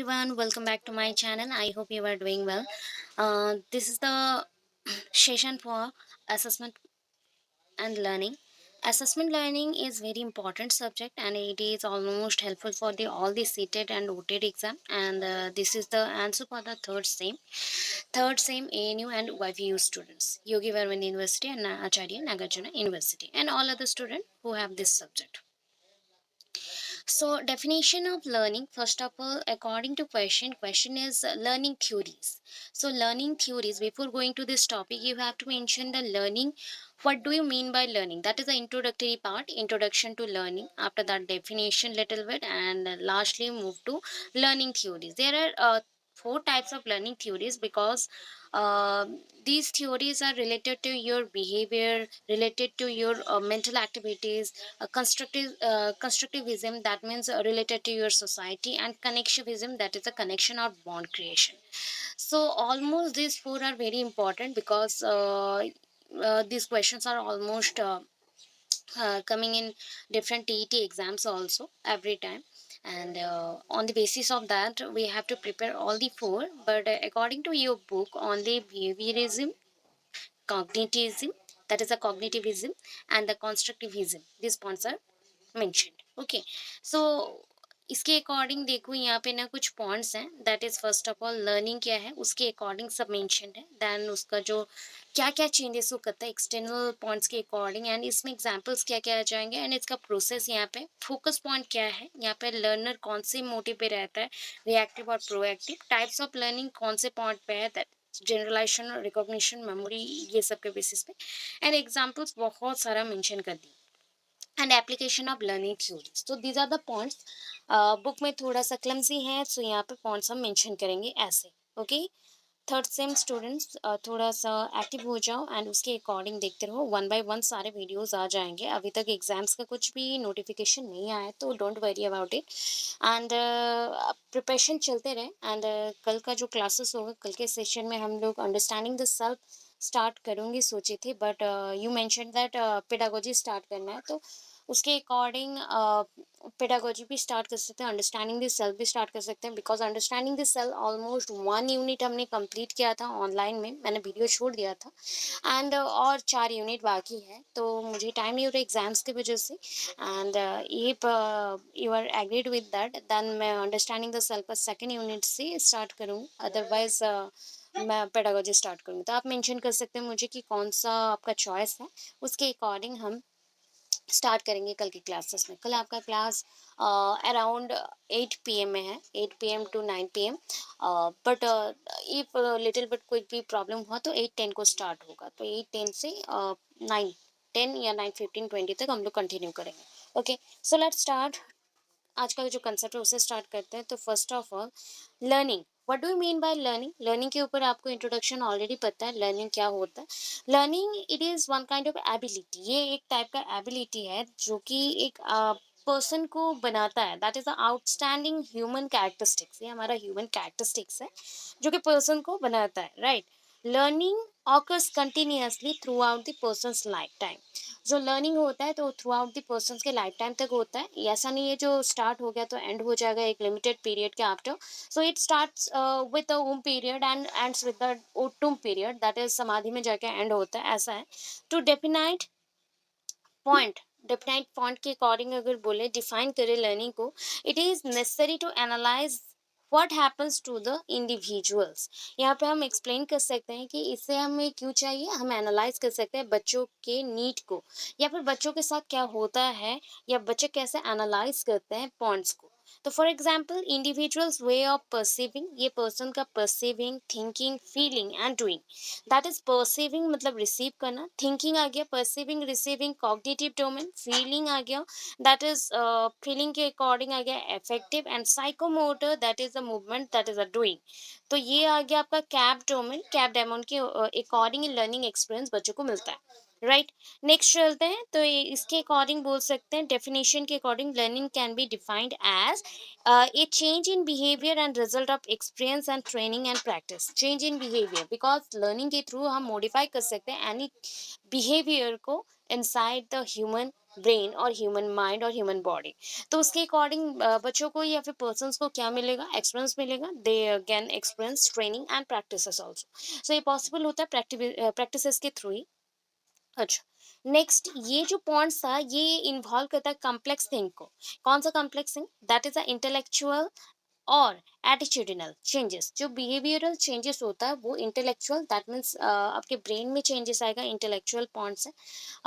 everyone, welcome back to my channel. I hope you are doing well. This is the session for assessment and learning. Assessment learning is very important subject and it is almost helpful for the all the seated and OTED exam. And this is the answer for the third same ANU and YVU students, Yogi Varman University and Acharya Nagarjuna University, and all other students who have this subject. So definition of learning, first of all, according to question is learning theories. So learning theories, before going to this topic, you have to mention the learning. What do you mean by learning? That is the introductory part, introduction to learning. After that, definition little bit, and lastly move to learning theories. There are four types of learning theories because uh, these theories are related to your behavior, related to your mental activities. Constructivism, that means related to your society, and connectivism, that is a connection or bond creation. So almost these four are very important because these questions are almost coming in different TET exams also every time. And on the basis of that, we have to prepare all the four. But according to your book on the behaviorism, cognitivism, that is a cognitivism, and the constructivism, these points are mentioned. Okay, so इसके according देखो यहाँ पे ना कुछ points हैं. That is first of all learning क्या है उसके अकॉर्डिंग सब मेंशन है. देन उसका जो क्या क्या चेंजेस वो करता है एक्सटर्नल पॉइंट्स के अकॉर्डिंग, एंड इसमें एग्जांपल्स क्या क्या आ जाएंगे, एंड इसका प्रोसेस यहाँ पे फोकस पॉइंट क्या है, यहाँ पे लर्नर कौन से मोटिव पे रहता है, रिएक्टिव और प्रोएक्टिव, टाइप्स ऑफ लर्निंग कौन से पॉइंट पे है, दैट जनरलाइजेशन, रिकॉग्निशन, मेमोरी, ये सब के बेसिस पे, एंड एग्जांपल्स बहुत सारा मेंशन कर दी, and application of learning theories. तो these are the points. Book में थोड़ा सा क्लमजी है, सो यहाँ पे पॉइंट्स हम मेंशन करेंगे ऐसे. ओके, थर्ड सेम स्टूडेंट्स थोड़ा सा एक्टिव हो जाओ एंड उसके अकॉर्डिंग देखते रहो. वन बाय वन सारे वीडियोस आ जाएंगे. अभी तक एग्जाम्स का कुछ भी नोटिफिकेशन नहीं आया है तो don't worry about it. And preparation चलते रहे. एंड कल का जो क्लासेस होगा, कल के सेशन में हम लोग अंडरस्टैंडिंग द सेल्फ स्टार्ट करूँगी सोची थी, but you mention that pedagogy start करना है, तो उसके अकॉर्डिंग पेडागोजी भी स्टार्ट कर सकते हैं, अंडरस्टैंडिंग द सेल्फ भी स्टार्ट कर सकते हैं. Because understanding the self almost 1 unit हमने कंप्लीट किया था ऑनलाइन में, मैंने वीडियो छोड़ दिया था. एंड और 4 यूनिट बाकी है, तो मुझे टाइम नहीं हो रहा एग्जाम्स की वजह से. And if you are agreed with that, then मैं अंडरस्टैंडिंग द सेल्फ का सेकेंड यूनिट से स्टार्ट करूँ. अदरवाइज मैं पेडागोजी स्टार्ट करूँ. तो आप मेंशन कर सकते हैं मुझे कि कौन सा आपका चॉइस है, उसके अकॉर्डिंग हम स्टार्ट करेंगे कल की क्लासेस में. कल आपका क्लास अराउंड 8 PM में है, 8 PM to 9 PM. But if little but कोई भी प्रॉब्लम हुआ तो 8:10 को स्टार्ट होगा. तो 8:10 से 9:10 या 9:15-20 तक हम लोग कंटिन्यू करेंगे. Okay, so let's start. आज का जो कंसेप्ट है उसे स्टार्ट करते हैं. तो first of all, learning. What do you mean by learning? Learning के ऊपर आपको इंट्रोडक्शन ऑलरेडी पता है. लर्निंग क्या होता है? Learning it is one kind of ability. ये एक टाइप का एबिलिटी है जो कि एक पर्सन को बनाता है. That is the outstanding human characteristics. ये हमारा ह्यूमन कैरेक्टरिस्टिक्स है जो कि पर्सन को बनाता है, right? Learning occurs continuously through out the persons life time. जो लर्निंग होता है तो थ्रू आउट द पर्सन के लाइफ टाइम तक होता है. ये ऐसा नहीं है जो स्टार्ट हो गया तो एंड हो जाएगा एक लिमिटेड पीरियड के after. So it starts with the womb period and ends with the tomb period, that is समाधि में जाके एंड होता है, ऐसा है. To definite point, definite point के अकॉर्डिंग अगर बोले, डिफाइन करें लर्निंग को, it is necessary to analyze what happens to the individuals. यहाँ पे हम एक्सप्लेन कर सकते हैं कि इससे हमें क्यों चाहिए. हम एनालाइज कर सकते हैं बच्चों के नीड को, या फिर बच्चों के साथ क्या होता है, या बच्चे कैसे एनालाइज करते हैं पॉइंट्स को. तो for example, individuals way of perceiving, ये पर्सन का perceiving, thinking, feeling and doing. That is perceiving मतलब रिसीव करना, थिंकिंग आ गया, perceiving, receiving, cognitive domain, feeling आ गया, दैट इज फीलिंग के अकॉर्डिंग आ गया affective, and psychomotor, that is the movement, that is the doing. तो ये आ गया आपका कैप डोमेन. कैप डोमेन के अकॉर्डिंग लर्निंग एक्सपीरियंस बच्चों को मिलता है, राइट? नेक्स्ट चलते हैं. तो इसके अकॉर्डिंग बोल सकते हैं, डेफिनेशन के according, learning can be defined as a change in behavior and result of experience and training and practice. Change in behavior, because learning के थ्रू हम modify कर सकते हैं any behavior को इनसाइड द ह्यूमन ब्रेन और human mind और human body. तो उसके अकॉर्डिंग बच्चों को या फिर पर्सन्स को क्या मिलेगा, एक्सपीरियंस मिलेगा, they can experience training and practices also. So ये पॉसिबल होता है प्रैक्टिसेस के थ्रू ही। अच्छा, नेक्स्ट ये जो पॉइंट्स था ये इन्वॉल्व करता है कॉम्प्लेक्स थिंग को। कौन सा complex thing? That is a intellectual और एटिट्यूडिनल चेंजेस। जो बिहेवियरल चेंजेस होता है वो इंटेलेक्चुअल, दैट मीन्स आपके ब्रेन में चेंजेस आएगा इंटेलेक्चुअल पॉइंट से।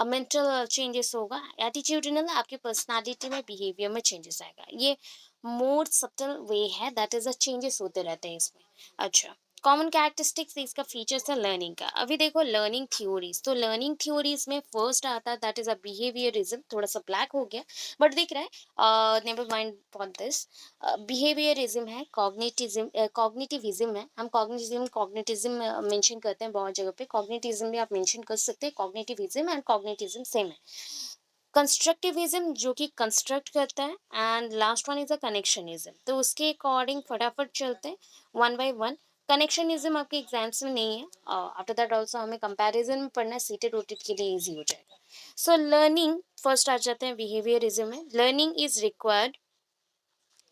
मेंटल चेंजेस होगा। एटिट्यूडिनल आपके पर्सनालिटी में, बिहेवियर में चेंजेस आएगा। ये मोर सटल वे है, दैट इज अ चेंजेस होते रहते हैं इसमें। अच्छा, कॉमन कैरेक्टरिस्टिक्स इसका फीचर्स है लर्निंग का। अभी देखो लर्निंग थ्योरीज, तो लर्निंग थ्योरीज में फर्स्ट आता है दैट इज अ बिहेवियरिज्म। थोड़ा सा ब्लैक हो गया बट दिख रहा है, never mind for this. Behaviourism है, कॉग्निटिविज्म है। हम कॉग्निटिज्म मेंशन करते हैं बहुत जगह पे, कॉग्निटिज्म भी आप मेंशन कर सकते हैं। कॉग्निटिविज्म एंड कॉग्निटिज्म सेम है। कंस्ट्रक्टिविज्म जो कि कंस्ट्रक्ट करता है, and last one is a connectionism. तो उसके अकॉर्डिंग फटाफट चलते हैं वन बाय वन। कनेक्शनिज्म आपके एग्जाम्स में नहीं है, आफ्टर दैट ऑल्सो हमें कंपैरिजन में पढ़ना है, सीटेड ओटेड के लिए इजी हो जाएगा। सो लर्निंग फर्स्ट आ जाते हैं बिहेवियरिज्म में। Learning is required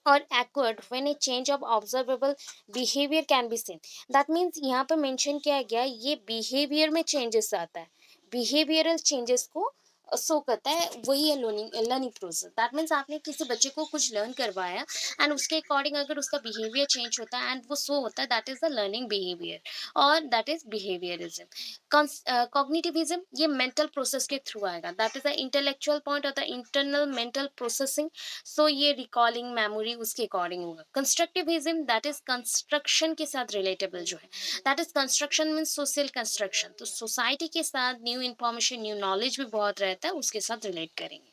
or awkward when a change of observable behavior can be seen। that means यहाँ पर मेंशन किया गया ये बिहेवियर में चेंजेस आता है, बिहेवियरल चेंजेस को शो करता है, वही है learning learning process. That means आपने किसी बच्चे को कुछ लर्न करवाया एंड उसके अकॉर्डिंग अगर उसका बिहेवियर चेंज होता है एंड वो शो होता है, that is the learning behaviour और दैट इज बिहेवियरिज्म। कॉग्निटिविज्म ये मेंटल प्रोसेस के थ्रू आएगा, that is the intellectual point और द इंटरनल मेंटल प्रोसेसिंग। सो ये रिकॉलिंग मेमोरी उसके अकॉर्डिंग होगा। कंस्ट्रक्टिविज्म दैट इज कंस्ट्रक्शन के साथ रिलेटेबल जो है, that is construction means social construction. तो सोसाइटी के साथ न्यू इन्फॉर्मेशन न्यू नॉलेज भी बहुत रहता है, उसके साथ रिलेट करेंगे,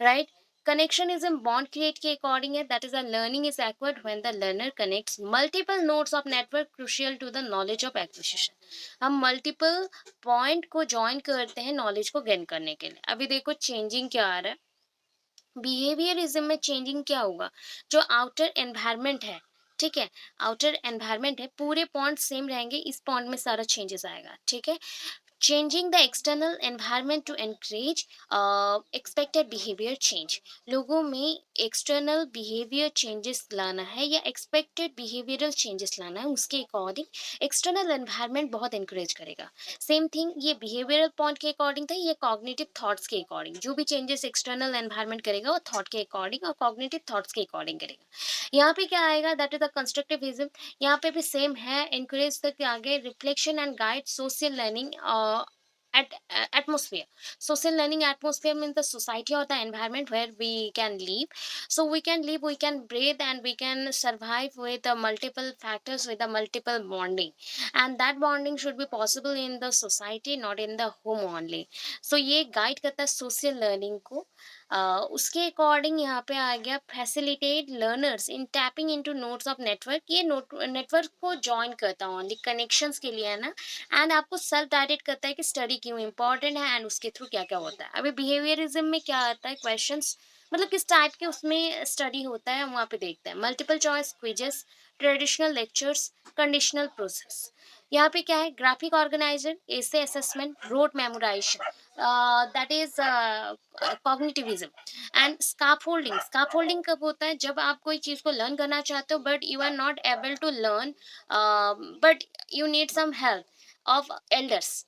राइट। कनेक्शनिज्म बॉन्ड क्रिएट के अकॉर्डिंग है, that is a learning is acquired when the learner connects multiple nodes of network crucial to the knowledge of acquisition. हम मल्टीपल पॉइंट को ज्वाइन करते हैं नॉलेज को गेन करने के लिए। अभी देखो चेंजिंग क्या आ रहा है, बिहेवियरिज्म में चेंजिंग क्या होगा, जो आउटर एनवायरनमेंट है, ठीक है, आउटर एनवायरनमेंट है, पूरे पॉइंट सेम रहेंगे, इस पॉइंट में सारा चेंजेस आएगा, ठीक है। Changing the external environment to encourage expected behaviour change. लोगों में एक्सटर्नल बिहेवियर चेंजेस लाना है या एक्सपेक्टेड बिहेवियरल चेंजेस लाना है, उसके अकॉर्डिंग एक्सटर्नल एनवायरनमेंट बहुत इंकरेज करेगा। सेम थिंग ये बिहेवियरल पॉइंट के अकॉर्डिंग था, ये कॉग्निटिव थॉट्स के अकॉर्डिंग। जो भी चेंजेस एक्सटर्नल एनवायरनमेंट करेगा वो थॉट के अकॉर्डिंग और कॉग्निटिव थॉट्स के अकॉर्डिंग करेगा। यहाँ पे क्या आएगा, दैट इज द कंस्ट्रक्टिविज्म। यहाँ पे भी सेम है, encourage तक आगे reflection and guide social learning at atmosphere। social learning atmosphere means the society or the environment where we can live. So we can live, we can breathe, and we can survive with the multiple factors, with the multiple bonding, and that bonding should be possible in the society, not in the home only। so ये guide करता है social learning को। उसके according यहाँ पे आ गया facilitate learners in tapping into nodes of network. ये network को ज्वाइन करता हूँ ओनली कनेक्शंस के लिए है ना, एंड आपको सेल्फ डायरेक्ट करता है कि स्टडी क्यों इंपॉर्टेंट है एंड उसके थ्रू क्या क्या होता है। अभी बिहेवियरिज्म में क्या आता है, क्वेश्चंस मतलब किस टाइप के उसमें स्टडी होता है वहाँ पे देखते हैं, multiple choice quizzes, traditional lectures, conditional process. यहाँ पे क्या है, graphic organizer, essay assessment, rote memorization, that is cognitivism. And scaffolding, scaffolding कब होता है, जब आप कोई चीज़ को लर्न करना चाहते हो but you are not able to learn, but you need some help of elders.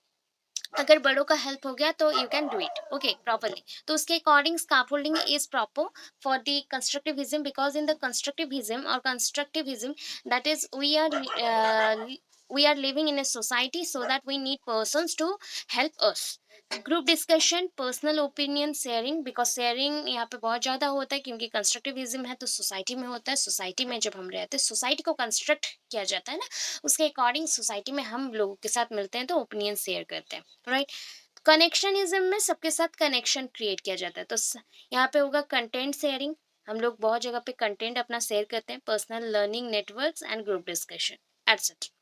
अगर बड़ों का हेल्प हो गया तो you can do it okay properly. तो उसके according scaffolding is proper for the constructivism, because in the constructivism और constructivism that is we are living in a society, so that we need persons to help us। Group discussion, personal opinion sharing, because sharing यहाँ पे बहुत ज़्यादा होता है क्योंकि constructivism है तो सोसाइटी में होता है। सोसाइटी में जब हम रहते हैं, सोसाइटी को कंस्ट्रक्ट किया जाता है ना, उसके अकॉर्डिंग सोसाइटी में हम लोगों के साथ मिलते हैं तो ओपिनियन शेयर करते हैं, राइट। कनेक्शनिज्म में सबके साथ कनेक्शन क्रिएट किया जाता है, तो यहाँ पे होगा कंटेंट शेयरिंग। हम लोग बहुत जगह पे कंटेंट अपना शेयर करते हैं, personal learning networks and group discussion etcetera.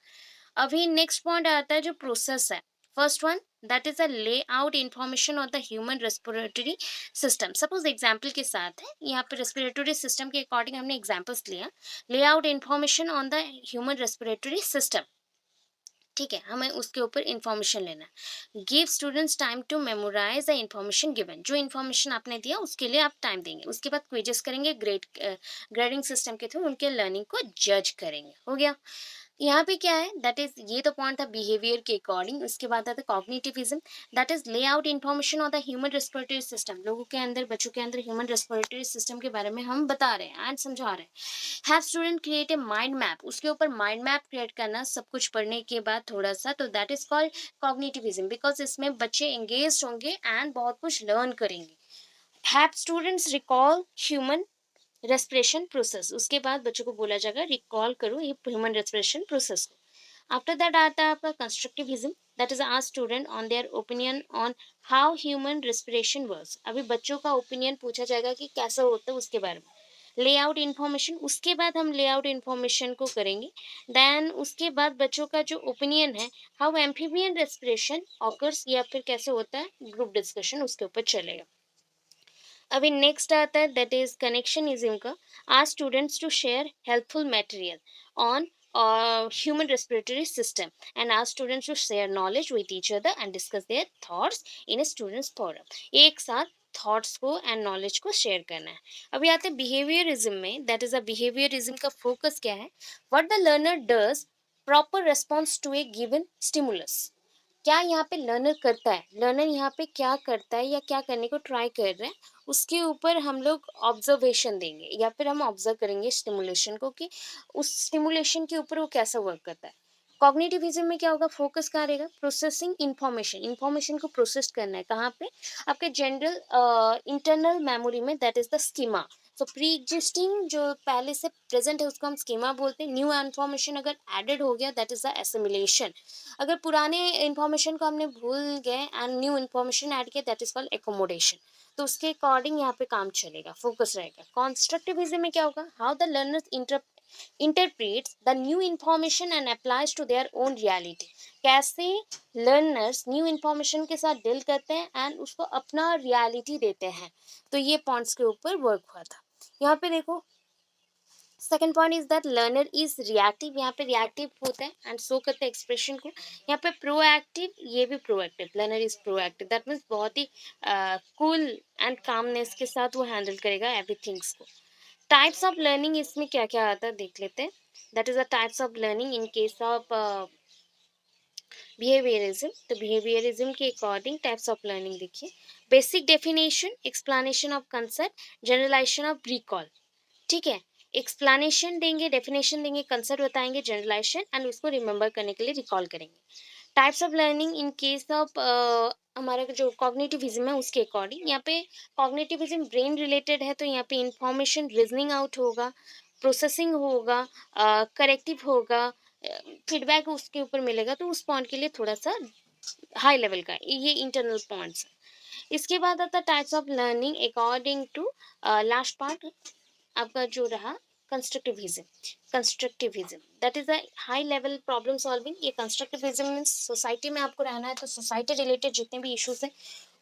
अभी नेक्स्ट पॉइंट आता है जो प्रोसेस है। First one that is a lay out information of the human respiratory system. Suppose example के साथ है, यहाँ पे रेस्पिरेटरी सिस्टम के अकॉर्डिंग हमने एग्जाम्पल्स लिया। Lay out information on the human respiratory system, ठीक है, हमें उसके ऊपर इंफॉर्मेशन लेना है। Give students time to memorize the information given, जो इंफॉर्मेशन आपने दिया उसके लिए आप टाइम देंगे, उसके बाद क्विजेस करेंगे, ग्रेडिंग सिस्टम के थ्रू उनके लर्निंग को जज करेंगे। हो गया। यहाँ पे क्या है, दैट इज, ये तो पॉइंट था बिहेवियर के अकॉर्डिंग। उसके बाद आता है कॉग्निटिविज्म, दैट इज ले out information on the human respiratory system, लोगों के अंदर, बच्चों के अंदर ह्यूमन रेस्पिरेटरी सिस्टम के बारे में हम बता रहे हैं एंड समझा रहे हैं। Have student create a mind map, उसके ऊपर माइंड मैप क्रिएट करना सब कुछ पढ़ने के बाद थोड़ा सा, तो that is called cognitivism, because इसमें बच्चे एंगेज होंगे एंड बहुत कुछ लर्न करेंगे। Have students recall human respiration process, उसके बाद बच्चों को बोला जाएगा रिकॉल करो ये ह्यूमन रेस्पिरेशन प्रोसेस को। आफ्टर दैट आता है आपका constructivism, that is ask student on their opinion on how human respiration works, अभी बच्चों का ओपिनियन पूछा जाएगा कि कैसा होता है उसके बारे में। लेआउट इन्फॉर्मेशन, उसके बाद हम लेआउट इन्फॉर्मेशन को करेंगे। देन उसके बाद बच्चों का जो ओपिनियन है, हाउ एम्फीबियन रेस्पिरेशन ऑकर्स, या फिर कैसे होता है, ग्रुप डिस्कशन उसके ऊपर चलेगा। अभी नेक्स्ट आता है दैट इज कनेक्शनिज्म का, ask students to share helpful material on human respiratory system and ask students to share knowledge with each other and discuss their thoughts in a students forum, एक साथ thoughts को and knowledge को share करना है। अभी आते हैं behaviourism में, दैट इज अ बिहेवियरिज्म का फोकस क्या है, what the learner does proper response to a given stimulus, क्या यहाँ पे लर्नर करता है, लर्नर यहाँ पे क्या करता है या क्या करने को ट्राई कर रहे हैं, उसके ऊपर हम लोग ऑब्जर्वेशन देंगे या फिर हम ऑब्जर्व करेंगे स्टिमुलेशन को कि उस स्टिमुलेशन के ऊपर वो कैसा वर्क करता है। कॉग्निटिविज्म में क्या होगा, फोकस कहाँ रहेगा, प्रोसेसिंग इंफॉर्मेशन, इंफॉर्मेशन को प्रोसेस करना है कहाँ पे, आपके जनरल इंटरनल मेमोरी में, that is the schema. So pre existing जो पहले से प्रेजेंट है उसको हम स्कीमा बोलते हैं। न्यू इन्फॉर्मेशन अगर एडेड हो गया, दैट इज द एसिमिलेशन। अगर पुराने इंफॉर्मेशन को हमने भूल गए एंड न्यू इन्फॉर्मेशन ऐड किया, दैट इज कॉल्ड एकोमोडेशन। तो उसके अकॉर्डिंग यहाँ पे काम चलेगा, फोकस रहेगा। कॉन्स्ट्रक्टिविज्म में क्या होगा, how the learners interprets the new information and applies to their own reality, कैसे लर्नर्स न्यू इन्फॉर्मेशन के साथ डील करते हैं एंड उसको अपना रियलिटी देते हैं। तो ये पॉइंट्स के ऊपर वर्क हुआ था। यहाँ पे देखो, second point is that learner is reactive, यहाँ पे रिएक्टिव होता है एंड शो करते हैं एक्सप्रेशन को। यहाँ पे प्रोएक्टिव, ये भी proactive, learner is proactive, that means बहुत ही कूल एंड कामनेस के साथ वो हैंडल करेगा एवरीथिंग्स को। टाइप्स ऑफ लर्निंग इसमें क्या क्या आता है देख लेते हैं, that is the types of learning in case of behaviourism. तो बिहेवियरिज्म के अकॉर्डिंग टाइप्स ऑफ लर्निंग देखिए, basic definition, explanation of concept, generalisation of recall. ठीक है, एक्सप्लेनेशन देंगे, डेफिनेशन देंगे, कंसेप्ट बताएंगे, जनरलाइजेशन एंड उसको रिमेंबर करने के लिए रिकॉल करेंगे। Types of learning in case of हमारा जो कॉग्निटिविज्म है उसके अकॉर्डिंग, यहाँ पे कॉग्निटिविज्म ब्रेन रिलेटेड है, तो यहाँ पे इंफॉर्मेशन रीजनिंग आउट होगा, प्रोसेसिंग होगा, करेक्टिव होगा, फीडबैक उसके ऊपर मिलेगा, तो उस पॉइंट के लिए थोड़ा सा हाई लेवल का, ये इंटरनल पॉइंट्स। इसके बाद आता है types of learning according to last part आपका जो रहा constructivism. Constructivism that is a high level problem solving. ये कंस्ट्रक्टिविज्म मीन्स सोसाइटी में आपको रहना है तो सोसाइटी रिलेटेड जितने भी इश्यूज हैं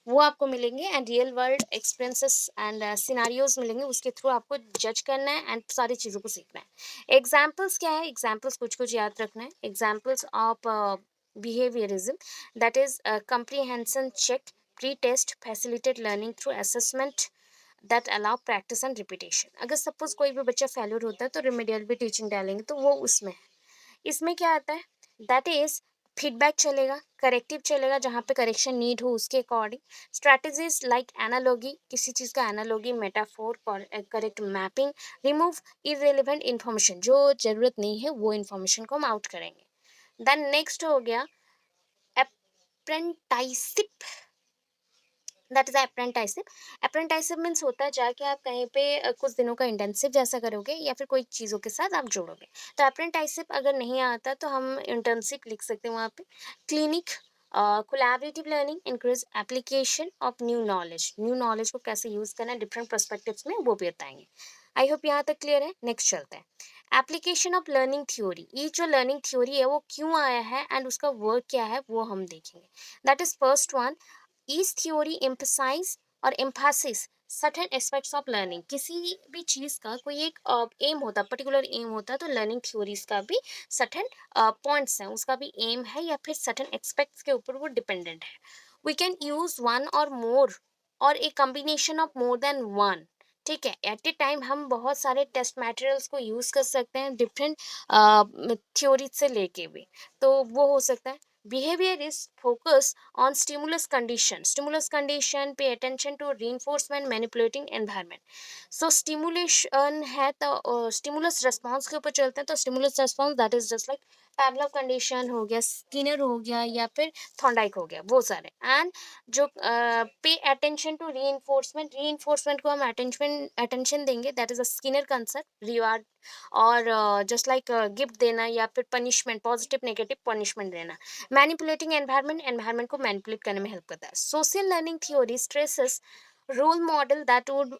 वो आपको मिलेंगे and real world experiences and scenarios मिलेंगे, उसके थ्रू आपको जज करना है एंड सारी चीज़ों को सीखना है। एग्जाम्पल्स क्या है, एग्जाम्पल्स कुछ कुछ याद रखना है। Examples of behaviorism, that is comprehension check, pre-test, facilitate learning through assessment that allow practice and repetition। अगर सपोज कोई भी बच्चा फेल्योर होता है तो रिमेडियल भी टीचिंग डालेंगे, तो वो उसमें है। इसमें क्या आता है, दैट इज फीडबैक चलेगा, करेक्टिव चलेगा, जहाँ पे करेक्शन नीड हो उसके अकॉर्डिंग। स्ट्रैटेजीज लाइक एनालॉगी, किसी चीज़ का analogy, metaphor, correct mapping, remove irrelevant information, जो ज़रूरत नहीं है वो इन्फॉर्मेशन को हम आउट करेंगे। देन नेक्स्ट हो गया अप्रेंटाइसिप, दैट इज अप्रेंटाइसिप। अप्रेंटाइसिप मीन्स होता है जाके आप कहीं पे कुछ दिनों का इंटर्नशिप जैसा करोगे या फिर कोई चीज़ों के साथ आप जोड़ोगे। तो अप्रेंटाइसिप अगर नहीं आता तो हम इंटर्नशिप लिख सकते हैं वहाँ पे। Clinic, collaborative learning, increase application of new knowledge, new knowledge को कैसे यूज़ करना है डिफरेंट पर्सपेक्टिव्स में वो भी बताएंगे। आई होप यहाँ तक क्लियर है। नेक्स्ट चलते हैं, एप्लीकेशन ऑफ लर्निंग थ्योरी। ये जो लर्निंग थ्योरी है वो क्यों आया है एंड उसका वर्क क्या है वो हम देखेंगे। That is first one, each theory emphasize or emphasis certain aspects of learning, किसी भी चीज़ का कोई एक एम होता है, पर्टिकुलर एम होता है, तो लर्निंग थ्योरीज का भी सर्टेन पॉइंट्स हैं, उसका भी एम है या फिर सर्टेन एक्सपेक्ट्स के ऊपर वो डिपेंडेंट है. वी कैन यूज वन और मोर और a combination of more than one. ठीक है, एट ए टाइम हम बहुत सारे टेस्ट मटेरियल्स को यूज कर सकते हैं डिफरेंट थ्योरी से लेके भी, तो वो हो सकता है. Behavior is focused on stimulus condition. Stimulus condition, pay attention to reinforcement, manipulating environment. So stimulation है तो stimulus response के ऊपर चलते हैं, तो stimulus response that is just like Pavlov condition हो गया, स्किनर हो गया, या फिर थॉर्नडाइक हो गया, वो सारे. एंड जो पे अटेंशन टू री इन्फोर्समेंट को हम अटेंशन देंगे, that is a Skinner concept, reward और जस्ट लाइक गिफ्ट देना या फिर पनिशमेंट, पॉजिटिव नेगेटिव पनिशमेंट देना. मैनिपुलेटिंग एनवायरनमेंट को मैनिपुलेट करने में हेल्प करता है. Social learning theory stresses role model that would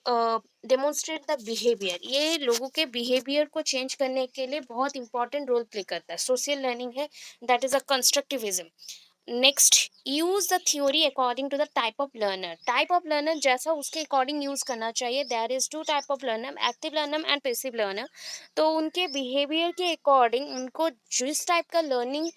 demonstrate the behaviour. ये लोगों के बिहेवियर को चेंज करने के लिए बहुत इंपॉर्टेंट रोल प्ले करता है. सोशल लर्निंग है, that is a constructivism. Next, use the theory according to the type of learner. Type of learner जैसा उसके अकॉर्डिंग यूज करना चाहिए. There is two type of learner, active learner and passive learner. तो उनके behaviour के according उनको जिस type का लर्निंग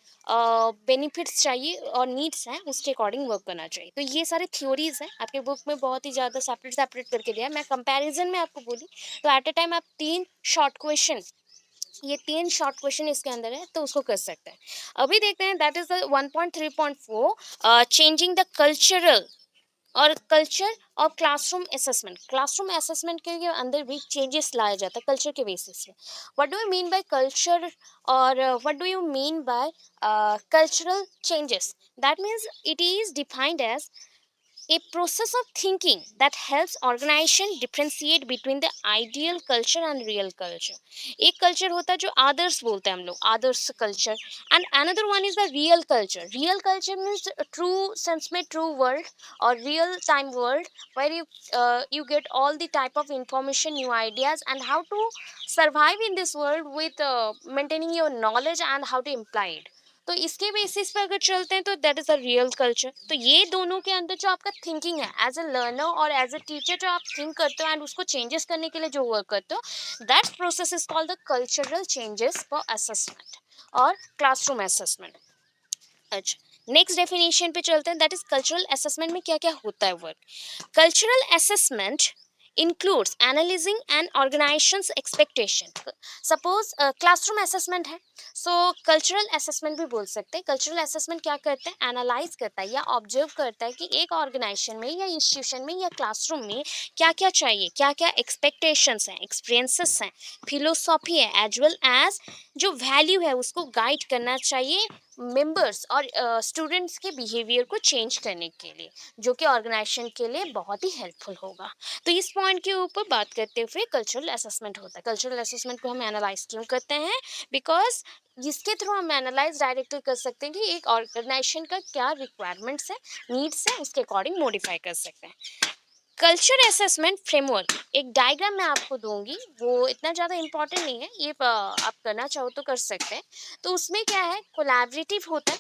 बेनिफिट्स चाहिए और नीड्स हैं, उसके अकॉर्डिंग वर्क करना चाहिए. तो ये सारे थ्योरीज हैं, आपके बुक में बहुत ही ज़्यादा सेपरेट सेपरेट करके दिया है. मैं कंपैरिजन में आपको बोली तो एट ए टाइम आप 3 शॉर्ट क्वेश्चन, ये 3 शॉर्ट क्वेश्चन इसके अंदर है, तो उसको कर सकते हैं. अभी देखते हैं, that is the 1.3.4, changing the cultural और कल्चर और क्लासरूम असेसमेंट. क्लासरूम असेसमेंट के अंदर भी चेंजेस लाया जाता है कल्चर के बेसिस पे. What do you mean by culture, और what do you mean by cultural changes? That means it is defined as a process of thinking that helps organization differentiate between the ideal culture and real culture. एक culture होता है जो आदर्श बोलते हैं हम लोग, आदर्श culture. And another one is the real culture. Real culture means true sense में ट्रू वर्ल्ड और real time world, where you get all the type of information, new ideas, and how to survive in this world with maintaining your knowledge and how to imply it. तो इसके basis पे अगर चलते हैं तो that is a real culture. तो ये दोनों के अंदर जो आपका थिंकिंग है एज अ लर्नर और एज अ टीचर, जो आप थिंक करते हो एंड उसको चेंजेस करने के लिए जो वर्क करते हो, that process is called the cultural changes for assessment और क्लासरूम असेसमेंट. अच्छा, नेक्स्ट डेफिनेशन पे चलते हैं, दैट इज कल्चरल असेसमेंट में क्या क्या होता है work. Cultural assessment includes analyzing an organization's expectation. Suppose classroom assessment है, सो कल्चरल असेसमेंट भी बोल सकते हैं. कल्चरल असेसमेंट क्या करता है, एनालाइज करता है या ऑब्जर्व करता है कि एक ऑर्गेनाइजेशन में या इंस्टीट्यूशन में या क्लासरूम में क्या क्या चाहिए, क्या क्या एक्सपेक्टेशंस हैं, एक्सपीरियंसेस हैं, फिलोसॉफी है, एज वेल एज जो वैल्यू है उसको गाइड करना चाहिए मेंबर्स और स्टूडेंट्स के बिहेवियर को चेंज करने के लिए, जो कि ऑर्गेनाइजेशन के लिए बहुत ही हेल्पफुल होगा. तो इस पॉइंट के ऊपर बात करते हुए कल्चरल असेसमेंट होता है. कल्चरल असेसमेंट को हम एनालाइज क्यों करते हैं, बिकॉज जिसके थ्रू हम एनालाइज डायरेक्टली कर सकते हैं कि एक ऑर्गेनाइजेशन का क्या रिक्वायरमेंट्स है, नीड्स है, उसके अकॉर्डिंग मॉडिफाई कर सकते हैं. कल्चर असेसमेंट फ्रेमवर्क, एक डायग्राम मैं आपको दूंगी, वो इतना ज़्यादा इंपॉर्टेंट नहीं है, ये आप करना चाहो तो कर सकते हैं. तो उसमें क्या है, कोलैबोरेटिव होता है,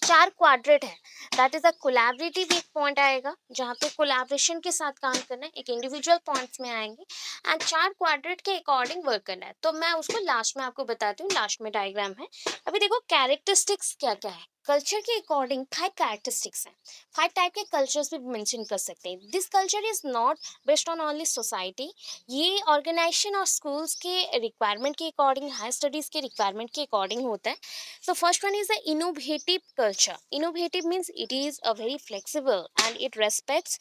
4 क्वाड्रेंट है. दैट इज अ कोलैबोरेटिव, एक पॉइंट आएगा जहाँ पे कोलैबोरेशन के साथ काम करना है, एक इंडिविजुअल पॉइंट्स में आएंगे एंड 4 क्वाड्रेंट के अकॉर्डिंग वर्क करना है. तो मैं उसको लास्ट में आपको बताती हूँ, लास्ट में डायग्राम है. अभी देखो कैरेक्टरिस्टिक्स क्या क्या है. कल्चर के अकॉर्डिंग 5 कैरेक्टरिस्टिक्स हैं. 5 टाइप के कल्चर्स भी मेंशन कर सकते हैं. This culture is not based on only society, ये ऑर्गेनाइजेशन और स्कूल्स के रिक्वायरमेंट के अकॉर्डिंग, हायर स्टडीज के रिक्वायरमेंट के अकॉर्डिंग होता है. So first one is the innovative culture. Innovative means it is a very flexible and it respects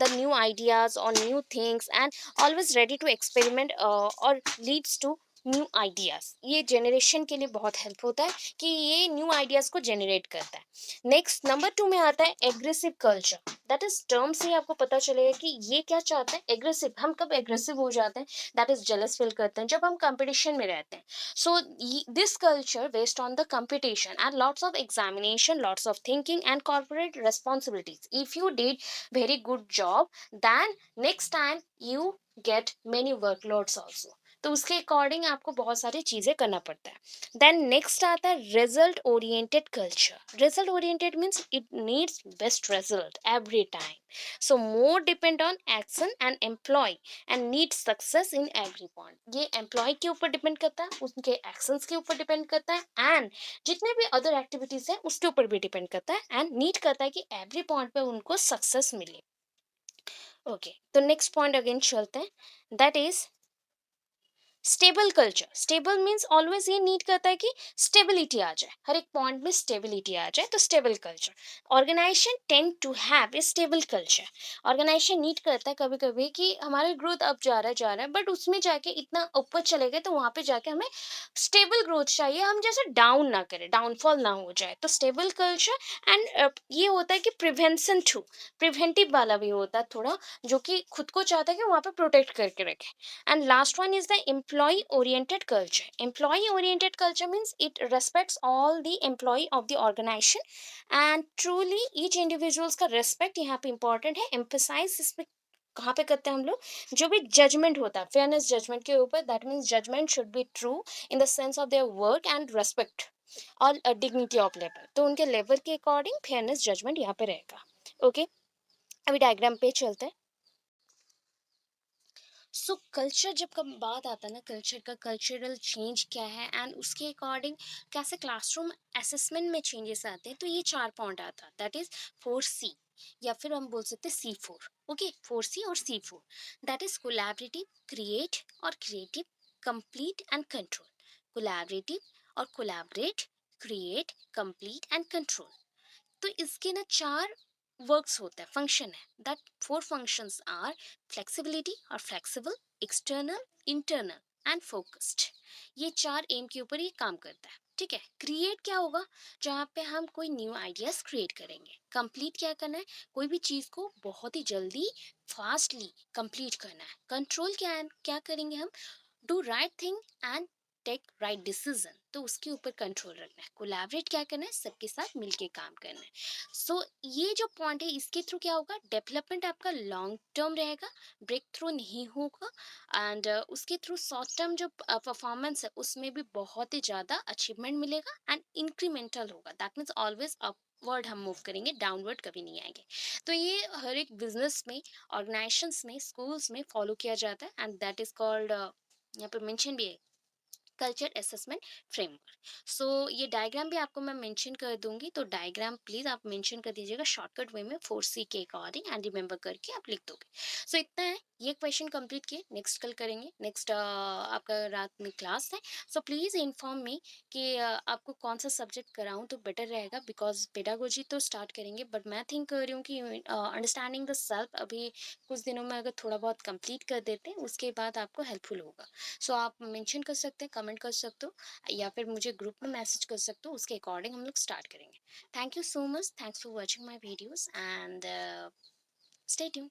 the new ideas or new things and always ready to experiment or leads to new ideas. ये generation के लिए बहुत help होता है कि ये new ideas को generate करता है. नेक्स्ट नंबर 2 में आता है aggressive culture. That is term से ही आपको पता चलेगा कि ये क्या चाहते हैं. एग्रेसिव, हम कब एग्रेसिव हो जाते हैं, दैट इज जेलस फील करते हैं जब हम कंपटीशन में रहते हैं. So this culture based on the competition and lots of examination, lots of thinking and corporate responsibilities. If you did very good job, then next time you get many workloads also. तो उसके according आपको बहुत सारी चीज़ें करना पड़ता है। Then next आता है result oriented culture. Result oriented means it needs best result every time, so more depend on action and employ and need success in every point. ये एम्प्लॉय के ऊपर डिपेंड करता है, उनके एक्शंस के ऊपर डिपेंड करता है, एंड जितने भी अदर एक्टिविटीज है उसके ऊपर भी डिपेंड करता है, एंड नीड करता है कि एवरी पॉइंट पे उनको सक्सेस मिले। ओके, तो नेक्स्ट पॉइंट अगेन चलते हैं, that is stable culture. Stable means always ये नीड करता है कि स्टेबिलिटी आ जाए, हर एक पॉइंट में स्टेबिलिटी आ जाए, तो stable culture. Organisation tend to have a stable culture. Organisation need करता है कभी कभी कि हमारा ग्रोथ अप जा रहा है बट उसमें जाके इतना ऊपर चले गए तो वहां पे जाके हमें स्टेबल ग्रोथ चाहिए, हम जैसे डाउन ना करें, डाउनफॉल ना हो जाए, तो स्टेबल कल्चर। एंड ये होता है कि प्रिवेंशन टू, प्रिवेंटिव वाला भी होता है थोड़ा, जो कि खुद को चाहता है कि वहां पे प्रोटेक्ट करके रखे। And last one is the employee oriented culture. Employee oriented culture means it respects all the employee of the organization and truly each individuals का respect यहाँ पे important है। emphasize इसमें कहाँ पे करते हैं हम लोग, जो भी जजमेंट होता है फेयरनेस जजमेंट के ऊपर, that means judgement should be true in the sense of their work and respect और डिग्निटी ऑफ लेबर, तो उनके लेबर के अकॉर्डिंग फेयरनेस जजमेंट यहाँ पे रहेगा। ओके, अभी डायग्राम पे चलते हैं। सो कल्चर जब कब बात आता है ना कल्चर का, कल्चरल चेंज क्या है एंड उसके अकॉर्डिंग कैसे क्लासरूम असेसमेंट में चेंजेस आते हैं, तो ये 4 पॉइंट आता है, दैट इज 4C, या फिर हम बोल सकते हैं C4। ओके, 4C और C4, that is collaborative, create और creative, complete and control. Collaborative और collaborate, create, complete and control. तो इसके ना 4 वर्क्स होता है, फंक्शन है, दैट 4 फंक्शंस आर फ्लेक्सिबिलिटी और flexible, external, internal and focused. ये 4 एम के ऊपर ये काम करता है। ठीक है, क्रिएट क्या होगा, जहाँ पे हम कोई न्यू आइडियाज क्रिएट करेंगे। कंप्लीट क्या करना है, कोई भी चीज को बहुत ही जल्दी फास्टली कंप्लीट करना है। कंट्रोल क्या है, क्या करेंगे हम, do right thing and take right decision, तो उसके ऊपर कंट्रोल रखना है। कोलैबोरेट क्या करना है, सबके साथ मिलके काम करना है। सो ये जो पॉइंट है इसके थ्रू क्या होगा, डेवलपमेंट आपका लॉन्ग टर्म रहेगा, ब्रेक थ्रू नहीं होगा, एंड उसके थ्रू शॉर्ट टर्म जो परफॉर्मेंस है उसमें भी बहुत ही ज़्यादा अचीवमेंट मिलेगा एंड इंक्रीमेंटल होगा, दैट मीन्स ऑलवेज अपवर्ड हम मूव करेंगे, डाउनवर्ड कभी नहीं आएंगे। तो ये हर एक बिजनेस में, ऑर्गेनाइजेशंस में, स्कूल्स में फॉलो किया जाता है, एंड दैट इज कॉल्ड, यहाँ पे मेंशन भी है, कल्चर असेसमेंट फ्रेमवर्क। सो ये डायग्राम भी आपको मैं मेंशन कर दूंगी, तो डायग्राम प्लीज आप मेंशन कर दीजिएगा शॉर्टकट वे में 4C के अकॉर्डिंग, एंड रिमेंबर करके आप लिख दोगे। सो इतना है, ये क्वेश्चन कंप्लीट किए, नेक्स्ट कल करेंगे, नेक्स्ट आपका रात में क्लास है। सो प्लीज इन्फॉर्म मी कि आपको कौन सा सब्जेक्ट कराऊं तो बेटर रहेगा, बिकॉज पेडागोजी तो स्टार्ट करेंगे बट मैं थिंक कर रही हूँ कि अंडरस्टैंडिंग द सेल्फ अभी कुछ दिनों में अगर थोड़ा बहुत कंप्लीट कर देते हैं उसके बाद आपको हेल्पफुल होगा। सो आप मेंशन कर सकते हैं, कमेंट कर सकते हो, या फिर मुझे ग्रुप में मैसेज कर सकते हो, उसके अकॉर्डिंग हम लोग स्टार्ट करेंगे। Thank you so much, thanks for watching my videos and stay tuned.